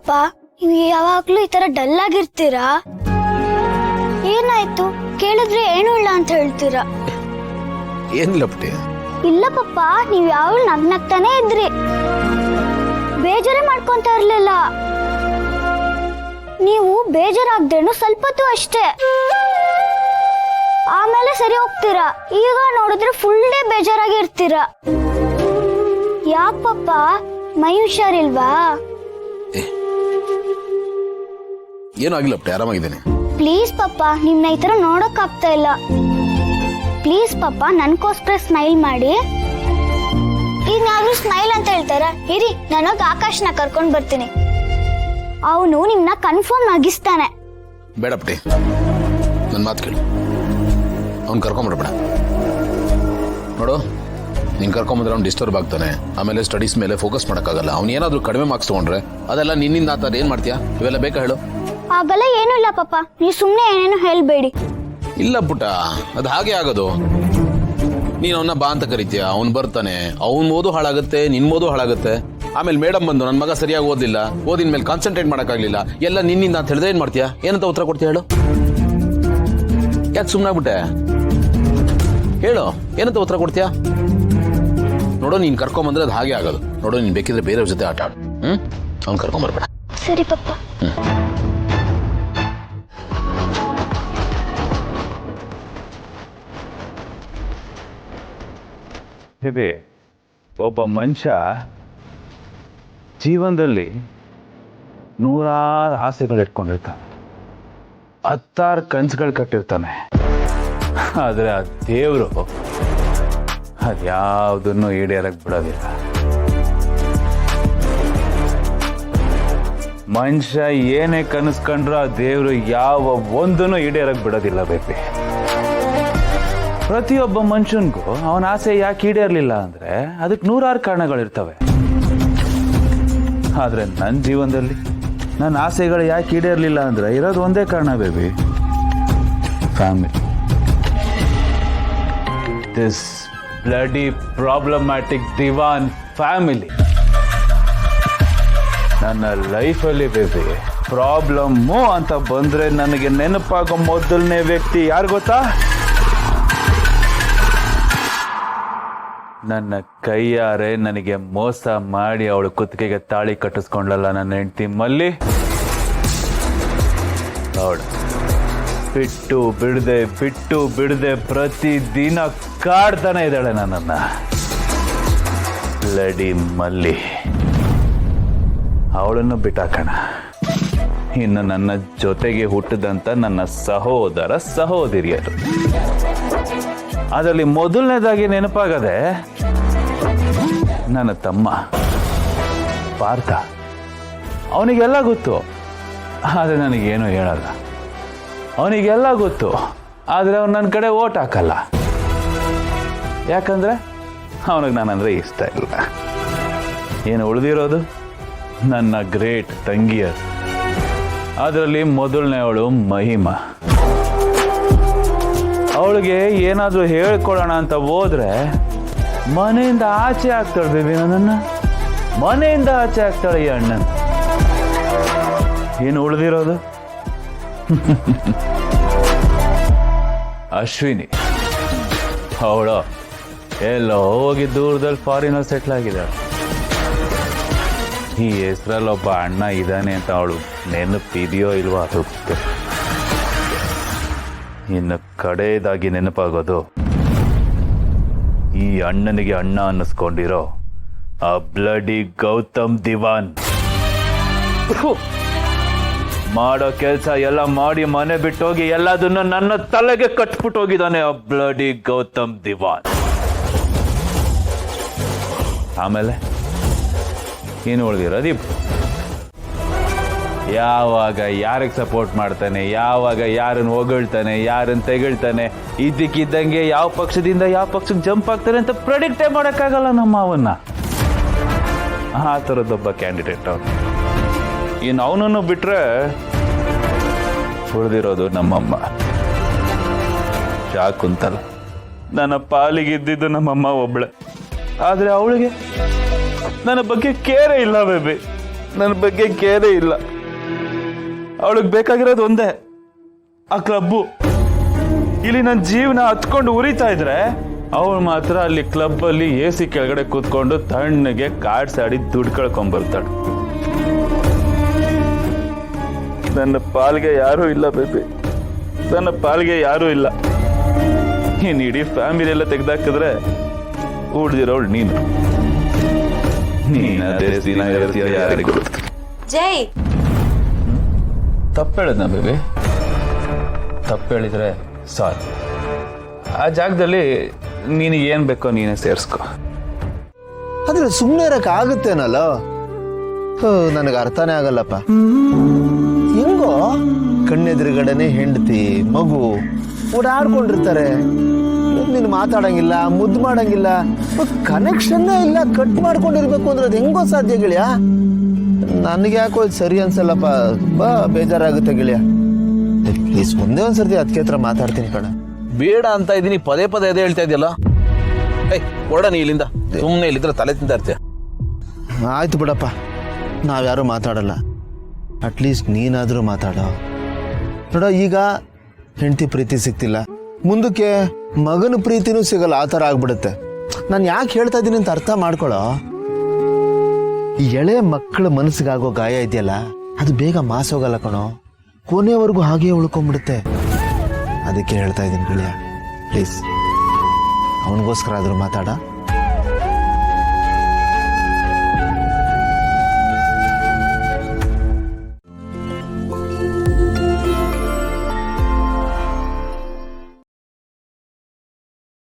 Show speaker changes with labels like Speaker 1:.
Speaker 1: ಪಪ್ಪ, ನೀವು ಯಾವಾಗ್ಲೂ ಈ ತರ ಡಲ್ ಆಗಿರ್ತೀರಾ? ಏನಾಯ್ತು? ಕೇಳಿದ್ರೆ ಏನು ಇಲ್ಲ ಅಂತ ಹೇಳ್ತೀರಾ.
Speaker 2: ಏನಿಲ್ಲ ಪುಟ್ಟಿ.
Speaker 1: ಇಲ್ಲ ಪಪ್ಪ, ನೀವ್ ಯಾವಾಗ್ಲೂ ನಗ್ನಗ್ತಾನೆ ಇದ್ರಿ, ಬೇಜಾರೇ ಮಾಡ್ಕೊಂತ ಇರ್ಲಿಲ್ಲ. ನೀವು ಬೇಜಾರಾಗ್ದೇನು ಸ್ವಲ್ಪ ಹೊತ್ತು ಅಷ್ಟೇ, ಆಮೇಲೆ ಸರಿ ಹೋಗ್ತೀರಾ. ಈಗ ನೋಡಿದ್ರೆ ಫುಲ್ ಡೇ ಬೇಜಾರಾಗಿ ಇರ್ತೀರಾ. ಯಾಕ್ ಪಪ್ಪ, ಮೈ ಹುಷಾರಿಲ್ವಾ?
Speaker 2: ಏನೂ ಆಗಿಲ್ಲ ಪುಟ್ಟಿ, ಆರಾಮಾಗಿದ್ದೇನೆ.
Speaker 1: ಪ್ಲೀಸ್ ಪಪ್ಪ, ನಿಮ್ನ ಈ ತರ ನೋಡಕ್ ಆಗ್ತಾ ಇಲ್ಲ. ಪ್ಲೀಸ್ ಪಪ್ಪ, ನನ್ಗೋಸ್ಕರ ಸ್ಮೈಲ್ ಮಾಡಿ. ಈಗ ನಾವ್ರು ಸ್ಮೈಲ್ ಅಂತ ಹೇಳ್ತಾರ. ಇರಿ, ನಾನೋಗಿ ಆಕಾಶ್ನ ಕರ್ಕೊಂಡ್ ಬರ್ತೀನಿ, ಅವನು ನಿಮ್ನ ಕನ್ಫರ್ಮ್ ಆಗಿಸ್ತಾನೆ.
Speaker 2: ಬೇಡ ಪುಟ್ಟಿ, ನನ್ನ ಮಾತು ಕೇಳು. ಅವ್ನು ಕರ್ಕೊಂಬಿಡ್ಬೇಡ. ನೋಡು, ನೀನು ಕರ್ಕೊಂಬಂದ್ರೆ ಅವ್ನು ಡಿಸ್ಟರ್ಬ್ ಆಗ್ತಾನೆ, ಆಮೇಲೆ ಸ್ಟಡೀಸ್ ಮೇಲೆ ಫೋಕಸ್ ಮಾಡೋಕ್ಕಾಗಲ್ಲ. ಅವ್ನು ಏನಾದರೂ ಕಡಿಮೆ ಮಾರ್ಕ್ಸ್ ತೊಗೊಂಡ್ರೆ ಅದೆಲ್ಲ ನಿನ್ನಿಂದ ಆ ಥರ ಏನು ಮಾಡ್ತೀಯಾ? ಇವೆಲ್ಲ ಬೇಕಾ ಹೇಳು?
Speaker 1: ಆಗಲ್ಲ, ಏನೂ ಇಲ್ಲ ಪಪ್ಪ, ನೀವು ಸುಮ್ಮನೆ ಏನೇನು ಹೇಳ್ಬೇಡಿ.
Speaker 2: ಇಲ್ಲ ಪುಟ್ಟ, ಅದು ಹಾಗೆ ಆಗೋದು. ನೀನು ಅವನ್ನ ಬಾ ಅಂತ ಕರಿತೀಯ, ಅವ್ನು ಬರ್ತಾನೆ, ಅವ್ನು ಓದು ಹಾಳಾಗುತ್ತೆ, ನಿನ್ನ ಓದು ಹಾಳಾಗುತ್ತೆ. ಆಮೇಲೆ ಮೇಡಮ್ ಬಂದು ನನ್ನ ಮಗ ಸರಿಯಾಗಿ ಓದಿಲ್ಲ, ಓದಿನ ಮೇಲೆ ಕಾನ್ಸಂಟ್ರೇಟ್ ಮಾಡೋಕ್ಕಾಗಲಿಲ್ಲ, ಎಲ್ಲ ನಿನ್ನಿಂದ ಅಂತ ಹೇಳಿದ್ರೆ ಏನು ಮಾಡ್ತೀಯಾ? ಏನಂತ ಉತ್ತರ ಕೊಡ್ತೀಯ ಹೇಳು? ಯಾಕೆ ಸುಮ್ಮನಾಗ್ಬಿಟ್ಟೆ? ಹೇಳು, ಏನಂತ ಉತ್ತರ ಕೊಡ್ತೀಯಾ? ನೋಡು, ನೀನು ಕರ್ಕೊಂಬಂದ್ರೆ ಅದು ಹಾಗೆ ಆಗೋದು. ನೋಡು, ನೀನು ಬೇಕಿದ್ರೆ ಬೇರೆಯವ್ರ ಜೊತೆ ಆಟ ಆಡು. ಅವ್ನು ಕರ್ಕೊಂಬರ್ಬೇಡ.
Speaker 1: ಸರಿ ಪಪ್ಪ.
Speaker 3: ಇದೆ, ಒಬ್ಬ ಮನುಷ್ಯ ಜೀವನದಲ್ಲಿ ನೂರಾರು ಆಸೆಗಳು ಇಟ್ಕೊಂಡಿರ್ತಾನೆ, 10 ಕನಸುಗಳು ಕಟ್ಟಿರ್ತಾನೆ. ಆದರೆ ಆ ದೇವರು ಅದ್ಯಾವುದನ್ನು ಈಡೇರಕ್ಕೆ ಬಿಡೋದಿಲ್ಲ. ಮನುಷ್ಯ ಏನೇ ಕನಸ್ಕೊಂಡ್ರು ಆ ದೇವರು ಯಾವ ಒಂದನ್ನು ಈಡೇರಕ್ಕೆ ಬಿಡೋದಿಲ್ಲ ಬೇಬಿ. ಪ್ರತಿಯೊಬ್ಬ ಮನುಷ್ಯನ್ಗೂ ಅವನ ಆಸೆ ಯಾಕೆ ಈಡೇರಲಿಲ್ಲ ಅಂದ್ರೆ ಅದಕ್ಕೆ ನೂರಾರು ಕಾರಣಗಳಿರ್ತವೆ. ಆದ್ರೆ ನನ್ನ ಜೀವನದಲ್ಲಿ ನನ್ನ ಆಸೆಗಳು ಯಾಕೆ ಈಡೇರಲಿಲ್ಲ ಅಂದ್ರೆ ಇರೋದು ಒಂದೇ ಕಾರಣ baby, family. This bloody problematic Diwan family ನನ್ನ ಲೈಫಲ್ಲಿ ಬೇಬಿ. ಪ್ರಾಬ್ಲಮ್ಮು ಅಂತ ಬಂದ್ರೆ ನನಗೆ ನೆನಪಾಗೋ ಮೊದಲನೇ ವ್ಯಕ್ತಿ ಯಾರು ಗೊತ್ತಾ? ನನ್ನ ಕೈಯಾರೆ ನನಗೆ ಮೋಸ ಮಾಡಿ ಅವಳು ಕುತ್ತಿಗೆಗೆ ತಾಳಿ ಕಟ್ಟಿಸ್ಕೊಂಡಲ್ಲ ನನ್ನ ಹೆಂಡತಿ ಮಲ್ಲಿ. ಅವಳು ಬಿಟ್ಟು ಬಿಡದೆ ಪ್ರತಿದಿನ ಕಾಡ್ತಾನೆ ಇದ್ದಾಳೆ ನನ್ನನ್ನ. ಬ್ಲಡಿ ಮಲ್ಲಿ. ಅವಳನ್ನು ಬಿಟ್ಟಾಕಣ. ಇನ್ನು ನನ್ನ ಜೊತೆಗೆ ಹುಟ್ಟಿದಂತ ನನ್ನ ಸಹೋದರಿಯರು. ಅದರಲ್ಲಿ ಮೊದಲನೇದಾಗಿ ನೆನಪಾಗದೆ ನನ್ನ ತಮ್ಮ ಪಾರ್ಥ. ಅವನಿಗೆಲ್ಲ ಗೊತ್ತು, ಆದರೆ ನನಗೇನು ಹೇಳಲ್ಲ. ಅವನಿಗೆಲ್ಲ ಗೊತ್ತು, ಆದರೆ ಅವನು ನನ್ನ ಕಡೆ ಓಟ್ ಹಾಕಲ್ಲ. ಯಾಕಂದ್ರೆ ಅವನಿಗೆ ನಾನಂದ್ರೆ ಇಷ್ಟ ಇಲ್ಲ. ಏನು ಉಳಿದಿರೋದು ನನ್ನ ಗ್ರೇಟ್ ತಂಗಿಯರು. ಅದರಲ್ಲಿ ಮೊದಲನೇ ಅವಳು ಮಹಿಮಾ. ಅವಳಿಗೆ ಏನಾದರೂ ಹೇಳ್ಕೊಡೋಣ ಅಂತ ಹೋದ್ರೆ ಮನೆಯಿಂದ ಆಚೆ ಆಗ್ತಾಳೆ ಬೇಬಿ. ನನ್ನನ್ನು ಮನೆಯಿಂದ ಆಚೆ ಆಗ್ತಾಳೆ ಈ ಅಣ್ಣನ. ಏನು ಉಳಿದಿರೋದು ಅಶ್ವಿನಿ. ಅವಳು ಎಲ್ಲೋ ಹೋಗಿ ದೂರದಲ್ಲಿ ಫಾರಿನಲ್ಲಿ ಸೆಟ್ಲ್ ಆಗಿದ್ದಾಳೆ. ಈ ಹೆಸರಲ್ಲಿ ಒಬ್ಬ ಅಣ್ಣ ಇದ್ದಾನೆ ಅಂತ ಅವಳು ನೆನಪಿದೆಯೋ ಇಲ್ವೋ ಅದು. ಇನ್ನು ಕಡೆಯದಾಗಿ ನೆನಪಾಗೋದು ಈ ಅಣ್ಣನಿಗೆ ಅಣ್ಣ ಅನ್ನಿಸ್ಕೊಂಡಿರೋ ಆ ಬ್ಲಡಿ ಗೌತಮ್ ದಿವಾನ್. ಮಾಡೋ ಕೆಲಸ ಎಲ್ಲ ಮಾಡಿ ಮನೆ ಬಿಟ್ಟೋಗಿ ಎಲ್ಲದನ್ನು ನನ್ನ ತಲೆಗೆ ಕಟ್ಬಿಟ್ಟು ಹೋಗಿದ್ದಾನೆ ಆ ಬ್ಲಡಿ ಗೌತಮ್ ದಿವಾನ್. ಆಮೇಲೆ ಏನು ಉಳಿದಿರೋದಿಬ್ರು. ಯಾವಾಗ ಯಾರಿಗೆ ಸಪೋರ್ಟ್ ಮಾಡ್ತಾನೆ, ಯಾವಾಗ ಯಾರನ್ನು ಹೊಗಳ್ತಾನೆ, ಯಾರನ್ನು ತೆಗಳ್ತಾನೆ, ಇದ್ದಕ್ಕಿದ್ದಂಗೆ ಯಾವ ಪಕ್ಷದಿಂದ ಯಾವ ಪಕ್ಷಕ್ಕೆ ಜಂಪ್ ಆಗ್ತಾನೆ ಅಂತ ಪ್ರೆಡಿಕ್ಟೇ ಮಾಡೋಕ್ಕಾಗಲ್ಲ ನಮ್ಮ ಅವನ್ನ. ಆ ಥರದ್ದೊಬ್ಬ ಕ್ಯಾಂಡಿಡೇಟ್ ಅವನು. ಇನ್ನು ಅವನನ್ನು ಬಿಟ್ರೆ ಉಳಿದಿರೋದು ನಮ್ಮಮ್ಮ ಶಾಕುಂತಲ. ನನ್ನ ಪಾಲಿಗಿದ್ದಿದ್ದು ನಮ್ಮಮ್ಮ ಒಬ್ಳೆ. ಆದರೆ ಅವಳಿಗೆ ನನ್ನ ಬಗ್ಗೆ ಕೇರೇ ಇಲ್ಲ ಬೇಬಿ. ನನ್ನ ಬಗ್ಗೆ ಕೇರೇ ಇಲ್ಲ. ಅವಳಿಗೆ ಬೇಕಾಗಿರೋದು ಒಂದೇ, ಆ ಕ್ಲಬ್ಬು. ಇಲ್ಲಿ ನನ್ನ ಜೀವನ ಹತ್ಕೊಂಡು ಉರಿತಾ ಇದ್ರೆ ಅವಳು ಮಾತ್ರ ಅಲ್ಲಿ ಕ್ಲಬ್ ಅಲ್ಲಿ AC ಕೆಳಗಡೆ ಕೂತ್ಕೊಂಡು ತಣ್ಣಗೆ ಕಾರ್ಡ್ಸ್ ಆಡಿ ದುಡ್ಡು ಕಳ್ಕೊಂಡ್ಬರ್ತಾಳೆ. ನನ್ನ ಪಾಲ್ಗೆ ಯಾರೂ ಇಲ್ಲ ಬೇಬಿ, ನನ್ನ ಪಾಲ್ಗೆ ಯಾರೂ ಇಲ್ಲ. ನೀನು ಇಡೀ ಫ್ಯಾಮಿಲಿ ಎಲ್ಲ ತೆಗ್ದಾಕಿದ್ರೆ ಉಳ್ದಿರೋಳು ನೀನು. ಅದೇ ದಿನ ಇರ್ತೀಯ ಯಾರಿಗೂ.
Speaker 4: ಜೈ,
Speaker 3: ತಪ್ಪು ಹೇಳಿದ್ನ ಬೇಬಿ? ತಪ್ಪು ಹೇಳಿದ್ರೆ ಸಾರಿ. ಆ ಜಾಗದಲ್ಲಿ ನೀನು ಏನ್ ಬೇಕೋ ನೀನೇ ಸೇರಿಸ್ಕೊ.
Speaker 5: ಆದ್ರೆ ಸುಮ್ಮನೆ ಇರಕ್ಕೆ ಆಗುತ್ತೇನಲ್ಲ? ನನಗೆ ಅರ್ಥನೇ ಆಗಲ್ಲಪ್ಪ. ಹೆಂಗೋ ಕಣ್ಣೆದುರುಗಡೆನೆ ಹೆಂಡತಿ ಮಗು ಓಡಾಡ್ಕೊಂಡಿರ್ತಾರೆ, ನೀನು ಮಾತಾಡಂಗಿಲ್ಲ, ಮುದ್ದು ಮಾಡಂಗಿಲ್ಲ, ಕನೆಕ್ಷನ್ನೇ ಇಲ್ಲ, ಕಟ್ ಮಾಡ್ಕೊಂಡಿರ್ಬೇಕು ಅಂದ್ರೆ ಅದು ಹೆಂಗೋ ಸಾಧ್ಯ ಗೆಳೆಯ? ನನಗೆ ಯಾಕೋ ಇದು ಸರಿ ಅನ್ಸಲ್ಲಪ್ಪ, ಬಾ ಬೇಜಾರಾಗುತ್ತೆ ಗೆಳೆಯ. ಪ್ಲೀಸ್ ಒಂದೇ ಒಂದ್ಸರ್ತಿ ಅದಕ್ಕೆ ಹತ್ರ ಮಾತಾಡ್ತೀನಿ ಕಣ.
Speaker 2: ಬೇಡ ಅಂತ ಇದೀನಿ, ಪದೇ ಪದೇ ಅದೇ ಹೇಳ್ತಾ ಇದೆಯಲ್ಲ. ಹೊರಡ ನೀ ಇಲ್ಲಿಂದ, ಸುಮ್ಮನೆ ಇಲ್ಲಿದ್ರೆ ತಲೆ ತಿಂತಾ ಇರ್ತೀಯ.
Speaker 5: ಆಯ್ತು ಬಿಡಪ್ಪ, ನಾವ್ಯಾರು ಮಾತಾಡಲ್ಲ. ಅಟ್ಲೀಸ್ಟ್ ನೀನಾದರೂ ಮಾತಾಡೋ. ನೋಡ, ಈಗ ಹೆಂಡತಿ ಪ್ರೀತಿ ಸಿಗ್ತಿಲ್ಲ, ಮುಂದಕ್ಕೆ ಮಗನ ಪ್ರೀತಿನೂ ಸಿಗಲ್ಲ, ಆ ಥರ ಆಗ್ಬಿಡುತ್ತೆ. ನಾನು ಯಾಕೆ ಹೇಳ್ತಾ ಇದ್ದೀನಿ ಅಂತ ಅರ್ಥ ಮಾಡ್ಕೊಳ್ಳೋ. ಈ ಎಳೆ ಮಕ್ಕಳ ಮನಸ್ಸಿಗಾಗೋ ಗಾಯ ಇದೆಯಲ್ಲ, ಅದು ಬೇಗ ಮಾಸೋಗಲ್ಲ ಕಣೋ, ಕೊನೆವರೆಗೂ ಹಾಗೆ ಉಳ್ಕೊಂಡ್ಬಿಡುತ್ತೆ. ಅದಕ್ಕೆ ಹೇಳ್ತಾ ಇದ್ದೀನಿ ಗೆಳೆಯ, ಪ್ಲೀಸ್ ಅವನಿಗೋಸ್ಕರ ಆದರೂ ಮಾತಾಡ.